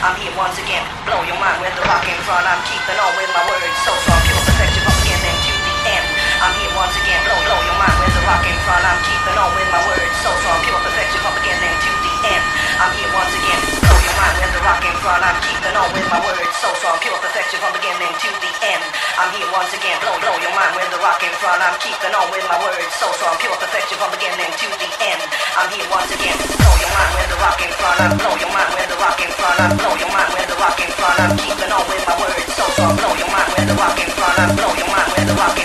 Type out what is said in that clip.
I'm here once again, blow your mind with the rock in front. I'm keeping on with my words, so strong, pure perfection from beginning to the end. I'm here once again, blow your mind with the rock in front. I'm keeping on with my words, so strong, pure perfection from beginning to the end. I'm here once again, blow your mind with the rock in front. I'm keeping on with my words, so strong, pure perfection from beginning to the end. I'm here once again, blow your mind with the rock in front. I'm keeping on with my words, so strong, pure perfection from beginning to the end. I'm here once again, blow your mind with the rock in front. I'm blow your mind with the rock in front. I'm blow your mind with the rock in front. I'm keeping on with my words, so strong, blow your mind with the rock in front. I'm blow your mind with the rock in front.